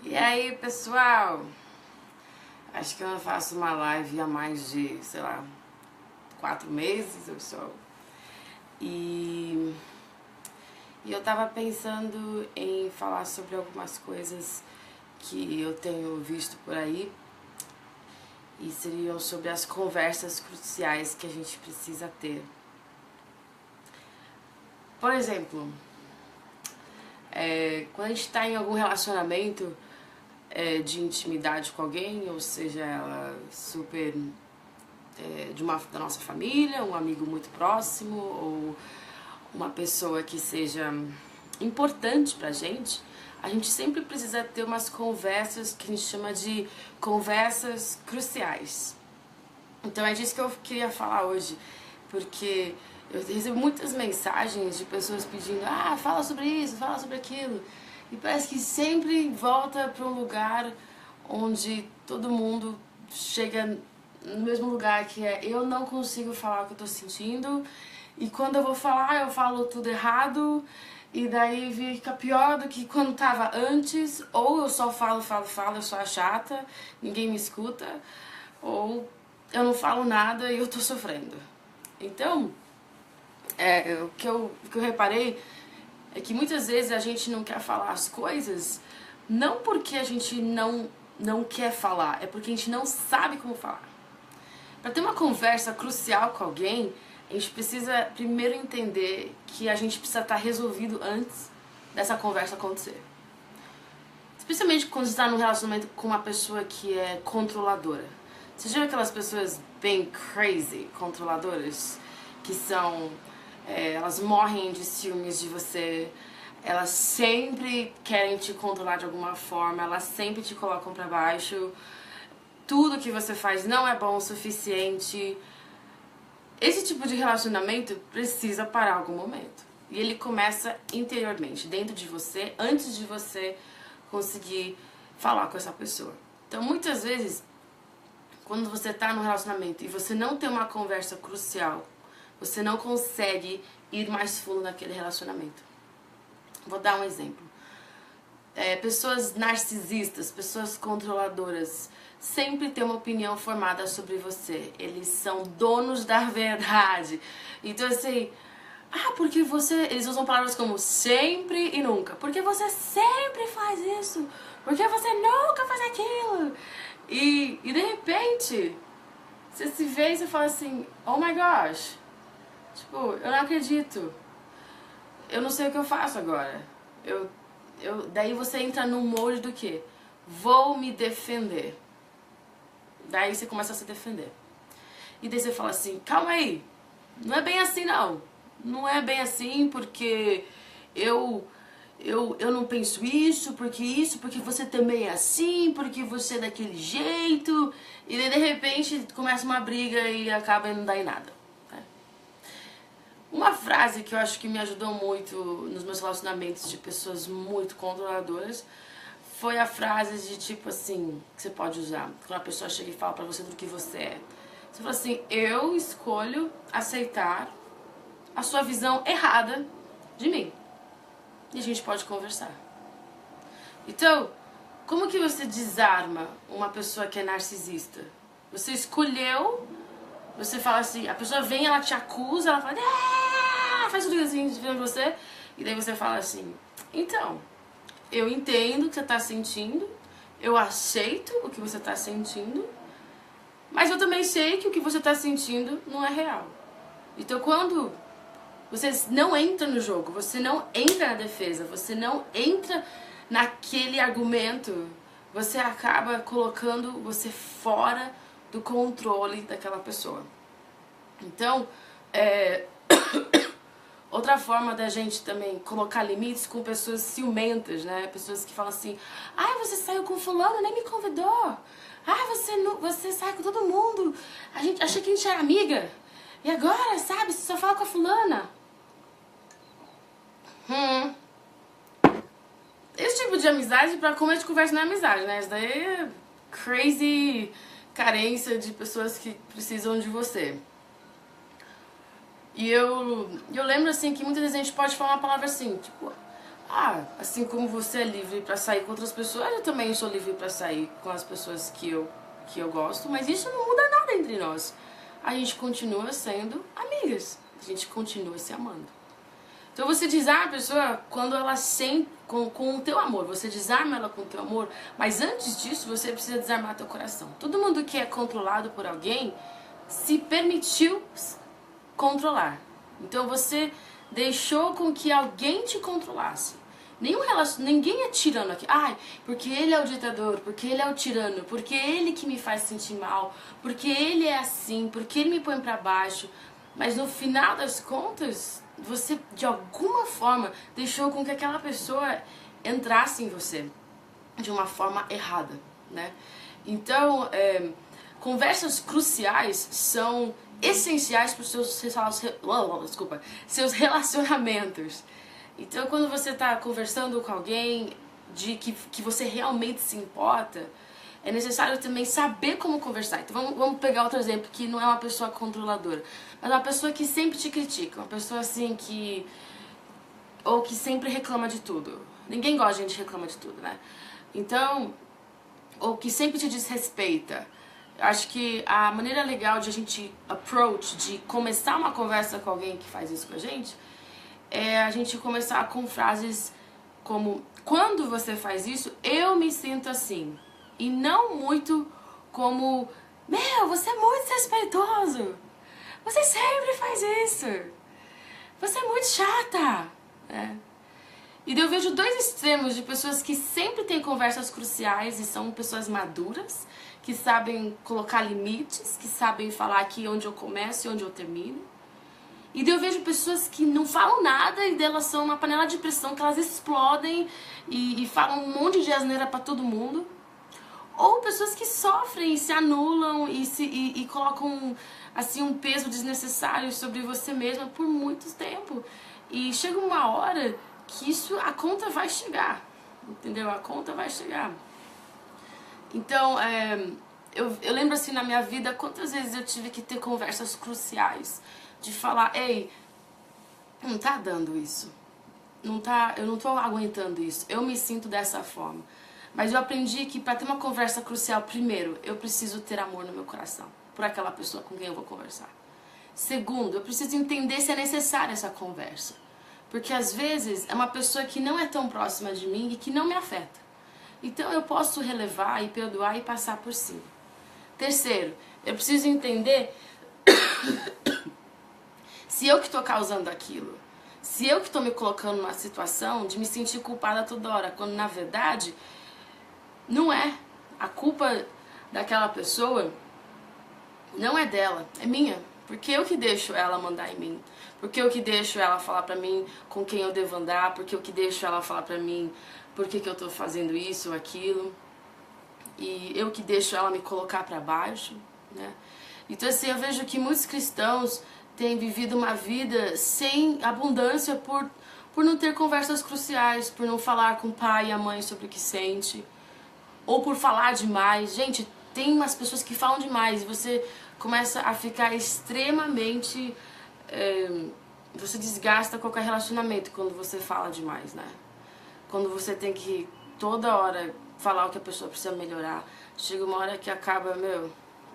E aí, pessoal? Acho que eu não faço uma live há mais de, sei lá, 4 meses ou só. E eu tava pensando em falar sobre algumas coisas que eu tenho visto por aí. E seriam sobre as conversas cruciais que a gente precisa ter. Por exemplo, quando a gente está em algum relacionamento de intimidade com alguém, ou seja, ela super da nossa família, um amigo muito próximo, ou uma pessoa que seja importante pra gente, a gente sempre precisa ter umas conversas que a gente chama de conversas cruciais. Então é disso que eu queria falar hoje, porque eu recebo muitas mensagens de pessoas pedindo, fala sobre isso, fala sobre aquilo. E parece que sempre volta para um lugar onde todo mundo chega no mesmo lugar, que é eu não consigo falar o que eu tô sentindo, e quando eu vou falar eu falo tudo errado, e daí fica pior do que quando tava antes, ou eu só falo, eu sou a chata, ninguém me escuta, ou eu não falo nada e eu tô sofrendo. Então, o que eu reparei é que muitas vezes a gente não quer falar as coisas, não porque a gente não quer falar, é porque a gente não sabe como falar. Para ter uma conversa crucial com alguém, a gente precisa primeiro entender que a gente precisa estar resolvido antes dessa conversa acontecer. Especialmente quando você está num relacionamento com uma pessoa que é controladora. Você já viu aquelas pessoas bem crazy, controladoras, que são... elas morrem de ciúmes de você, elas sempre querem te controlar de alguma forma, elas sempre te colocam pra baixo, tudo que você faz não é bom o suficiente. Esse tipo de relacionamento precisa parar em algum momento. E ele começa interiormente, dentro de você, antes de você conseguir falar com essa pessoa. Então, muitas vezes, quando você tá num relacionamento e você não tem uma conversa crucial, você não consegue ir mais fundo naquele relacionamento. Vou dar um exemplo. Pessoas narcisistas, pessoas controladoras, sempre têm uma opinião formada sobre você. Eles são donos da verdade. Então assim, porque você... Eles usam palavras como sempre e nunca. Porque você sempre faz isso. Porque você nunca faz aquilo. E de repente, você se vê e você fala assim, oh my gosh, tipo, eu não acredito. Eu não sei o que eu faço agora. Daí você entra num molde do quê? Vou me defender. Daí você começa a se defender. E daí você fala assim, calma aí, não é bem assim não. Não é bem assim porque eu não penso isso, porque você também é assim, porque você é daquele jeito. E daí de repente começa uma briga e acaba e não dá em nada. Uma frase que eu acho que me ajudou muito nos meus relacionamentos de pessoas muito controladoras foi a frase de tipo assim, que você pode usar quando a pessoa chega e fala pra você do que você é. Você fala assim, eu escolho aceitar a sua visão errada de mim. E a gente pode conversar. Então, como que você desarma uma pessoa que é narcisista? Você escolheu, você fala assim, a pessoa vem, ela te acusa, ela fala, faz tudo assim de você, e daí você fala assim, então, eu entendo o que você tá sentindo, eu aceito o que você tá sentindo, mas eu também sei que o que você tá sentindo não é real. Então quando você não entra no jogo, você não entra na defesa, você não entra naquele argumento, você acaba colocando você fora do controle daquela pessoa. Então, outra forma da gente também colocar limites com pessoas ciumentas, né? Pessoas que falam assim, você saiu com fulano, nem me convidou. Você sai com todo mundo. Achei que a gente era amiga. E agora, sabe, você só fala com a fulana. Esse tipo de amizade, pra como a gente conversa na amizade, né? Isso daí é crazy carência de pessoas que precisam de você. E eu lembro assim que muitas vezes a gente pode falar uma palavra assim, tipo, Assim como você é livre pra sair com outras pessoas, eu também sou livre pra sair com as pessoas que eu gosto, mas isso não muda nada entre nós. A gente continua sendo amigas, a gente continua se amando. Então você desarma a pessoa quando ela com o teu amor, você desarma ela com o teu amor, mas antes disso você precisa desarmar teu coração. Todo mundo que é controlado por alguém se permitiu controlar. Então você deixou com que alguém te controlasse. Ninguém é tirano aqui. Porque ele é o ditador, porque ele é o tirano, porque ele que me faz sentir mal, porque ele é assim, porque ele me põe pra baixo. Mas no final das contas, você de alguma forma deixou com que aquela pessoa entrasse em você de uma forma errada, né? Então, conversas cruciais são essenciais para os seus relacionamentos. Então, quando você está conversando com alguém que você realmente se importa, é necessário também saber como conversar. Então, vamos pegar outro exemplo, que não é uma pessoa controladora, mas uma pessoa que sempre te critica, uma pessoa assim ou que sempre reclama de tudo. Ninguém gosta de gente que reclama de tudo, né? Então, ou que sempre te desrespeita. Acho que a maneira legal de a gente de começar uma conversa com alguém que faz isso com a gente, é a gente começar com frases como: quando você faz isso, eu me sinto assim. E não muito como: você é muito desrespeitoso, você sempre faz isso, você é muito chata, né? E daí eu vejo dois extremos de pessoas que sempre têm conversas cruciais e são pessoas maduras, que sabem colocar limites, que sabem falar aqui onde eu começo e onde eu termino. E daí eu vejo pessoas que não falam nada e elas são uma panela de pressão, que elas explodem e falam um monte de asneira pra todo mundo. Ou pessoas que sofrem e se anulam e colocam assim um peso desnecessário sobre você mesma por muito tempo. E chega uma hora que a conta vai chegar, entendeu? A conta vai chegar. Então, eu lembro assim na minha vida quantas vezes eu tive que ter conversas cruciais. De falar: ei, não tá dando isso. Eu não tô aguentando isso. Eu me sinto dessa forma. Mas eu aprendi que para ter uma conversa crucial, primeiro, eu preciso ter amor no meu coração por aquela pessoa com quem eu vou conversar. Segundo, eu preciso entender se é necessária essa conversa. Porque às vezes é uma pessoa que não é tão próxima de mim e que não me afeta. Então eu posso relevar e perdoar e passar por cima. Terceiro, eu preciso entender se eu que estou causando aquilo. Se eu que estou me colocando numa situação de me sentir culpada toda hora, quando na verdade não é. A culpa daquela pessoa não é dela, é minha. Porque eu que deixo ela mandar em mim. Porque eu que deixo ela falar pra mim com quem eu devo andar. Porque eu que deixo ela falar pra mim por que eu tô fazendo isso ou aquilo. E eu que deixo ela me colocar pra baixo, né? Então assim, eu vejo que muitos cristãos têm vivido uma vida sem abundância por não ter conversas cruciais, por não falar com o pai e a mãe sobre o que sente, ou por falar demais. Gente, tem umas pessoas que falam demais e você começa a ficar extremamente... você desgasta qualquer relacionamento quando você fala demais, né? Quando você tem que toda hora falar o que a pessoa precisa melhorar, chega uma hora que acaba,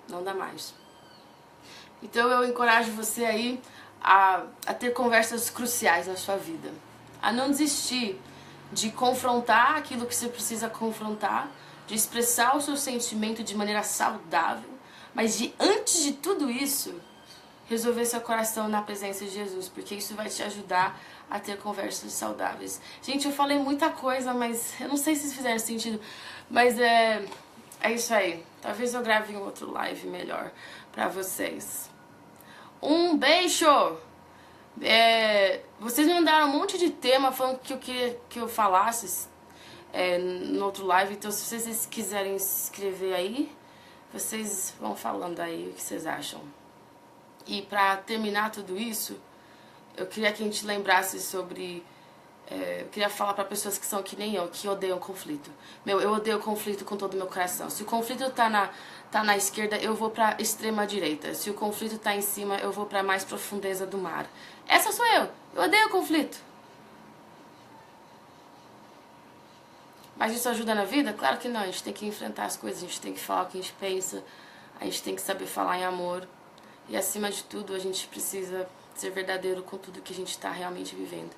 não dá mais. Então eu encorajo você aí a ter conversas cruciais na sua vida. A não desistir de confrontar aquilo que você precisa confrontar, de expressar o seu sentimento de maneira saudável, mas de, antes de tudo isso, resolver seu coração na presença de Jesus, porque isso vai te ajudar a ter conversas saudáveis. Gente, eu falei muita coisa, mas eu não sei se fizeram sentido, mas é isso aí. Talvez eu grave um outro live melhor pra vocês. Um beijo! Vocês me mandaram um monte de tema falando que eu queria que eu falasse no outro live, então se vocês quiserem se inscrever aí, vocês vão falando aí o que vocês acham. E pra terminar tudo isso, eu queria que a gente lembrasse sobre... eu queria falar pra pessoas que são que nem eu, que odeiam conflito. Eu odeio conflito com todo o meu coração. Se o conflito tá na esquerda, eu vou pra extrema direita. Se o conflito tá em cima, eu vou pra mais profundeza do mar. Essa sou eu. Eu odeio conflito. Mas isso ajuda na vida? Claro que não, a gente tem que enfrentar as coisas, a gente tem que falar o que a gente pensa, a gente tem que saber falar em amor. E acima de tudo, a gente precisa ser verdadeiro com tudo que a gente tá realmente vivendo.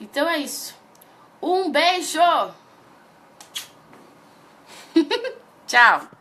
Então é isso. Um beijo! Tchau!